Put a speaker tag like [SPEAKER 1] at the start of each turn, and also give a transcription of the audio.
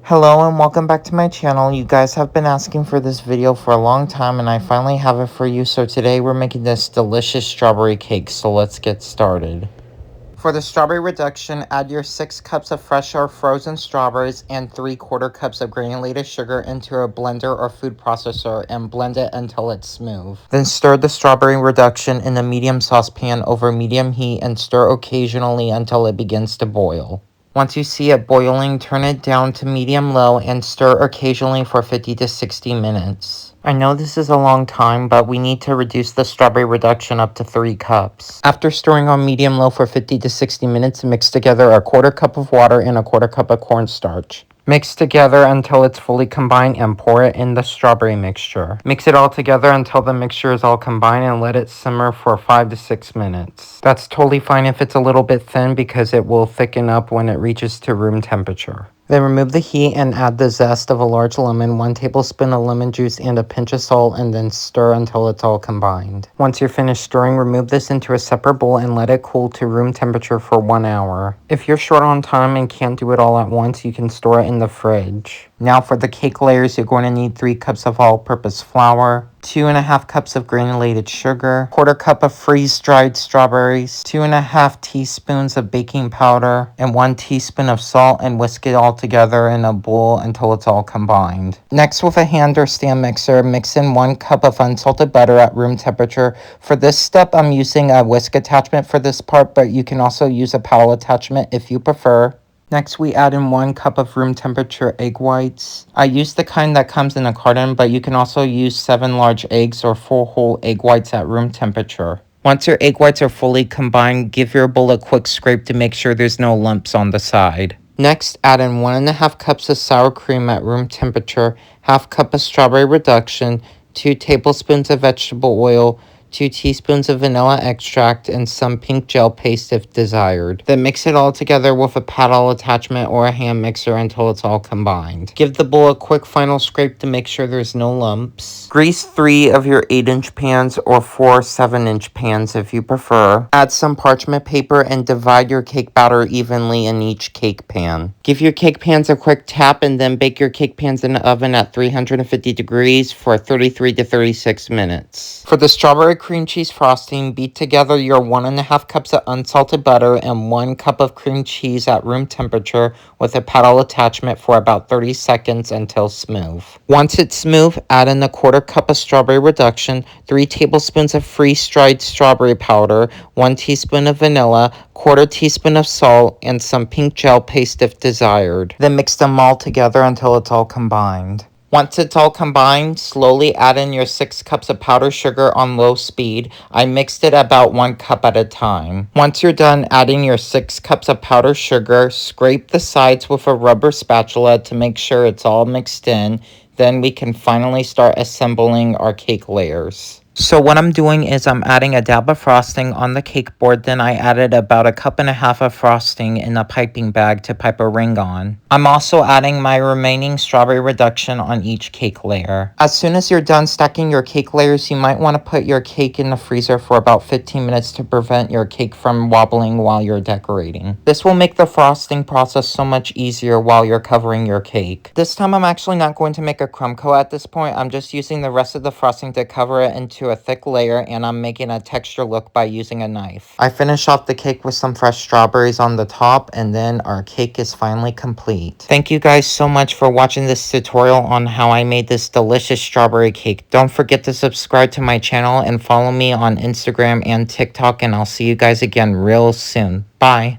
[SPEAKER 1] Hello and welcome back to my channel. You guys have been asking for this video for a long time and I finally have it for you. So today we're making this delicious strawberry cake. So let's get started. For the strawberry reduction, add your 6 cups of fresh or frozen strawberries and 3/4 cups of granulated sugar into a blender or food processor and blend it until it's smooth. Then stir the strawberry reduction in a medium saucepan over medium heat and stir occasionally until it begins to boil. Once you see it boiling, turn it down to medium-low and stir occasionally for 50 to 60 minutes. I know this is a long time, but we need to reduce the strawberry reduction up to 3 cups. After stirring on medium-low for 50 to 60 minutes, mix together a 1/4 cup of water and a 1/4 cup of cornstarch. Mix together until it's fully combined and pour it in the strawberry mixture. Mix it all together until the mixture is all combined and let it simmer for 5 to 6 minutes. That's totally fine if it's a little bit thin because it will thicken up when it reaches to room temperature. Then remove the heat and add the zest of a large lemon, 1 tablespoon of lemon juice, and a pinch of salt, and then stir until it's all combined. Once you're finished stirring, remove this into a separate bowl and let it cool to room temperature for 1 hour. If you're short on time and can't do it all at once, you can store it in the fridge. Now for the cake layers, you're going to need 3 cups of all-purpose flour, 2½ cups of granulated sugar, 1/4 cup of freeze-dried strawberries, 2½ teaspoons of baking powder, and 1 teaspoon of salt, and whisk it all together in a bowl until it's all combined. Next, with a hand or stand mixer, mix in 1 cup of unsalted butter at room temperature. For this step, I'm using a whisk attachment for this part, but you can also use a paddle attachment if you prefer. Next, we add in 1 cup of room temperature egg whites. I use the kind that comes in a carton, but you can also use 7 large eggs or 4 whole egg whites at room temperature. Once your egg whites are fully combined, give your bowl a quick scrape to make sure there's no lumps on the side. Next, add in 1½ cups of sour cream at room temperature, 1/2 cup of strawberry reduction, 2 tablespoons of vegetable oil, 2 teaspoons of vanilla extract, and some pink gel paste if desired. Then mix it all together with a paddle attachment or a hand mixer until it's all combined. Give the bowl a quick final scrape to make sure there's no lumps. Grease 3 of your 8-inch pans or 4 7-inch pans if you prefer. Add some parchment paper and divide your cake batter evenly in each cake pan. Give your cake pans a quick tap and then bake your cake pans in the oven at 350 degrees for 33 to 36 minutes. For the strawberry cream cheese frosting, beat together your 1½ cups of unsalted butter and 1 cup of cream cheese at room temperature with a paddle attachment for about 30 seconds until smooth. Once it's smooth, add in a 1/4 cup of strawberry reduction, 3 tablespoons of freeze-dried strawberry powder, 1 teaspoon of vanilla, 1/4 teaspoon of salt, and some pink gel paste if desired. Then mix them all together until it's all combined. Once it's all combined, slowly add in your 6 cups of powdered sugar on low speed. I mixed it about 1 cup at a time. Once you're done adding your 6 cups of powdered sugar, scrape the sides with a rubber spatula to make sure it's all mixed in. Then we can finally start assembling our cake layers. So what I'm doing is I'm adding a dab of frosting on the cake board. Then I added about 1.5 cups of frosting in a piping bag to pipe a ring on. I'm also adding my remaining strawberry reduction on each cake layer. As soon as you're done stacking your cake layers, you might want to put your cake in the freezer for about 15 minutes to prevent your cake from wobbling while you're decorating. This will make the frosting process so much easier while you're covering your cake. This time I'm actually not going to make a crumb coat at this point. I'm just using the rest of the frosting to cover it into a thick layer, and I'm making a texture look by using a knife. I finish off the cake with some fresh strawberries on the top, and then our cake is finally complete. Thank you guys so much for watching this tutorial on how I made this delicious strawberry cake. Don't forget to subscribe to my channel and follow me on Instagram and TikTok, and I'll see you guys again real soon. Bye.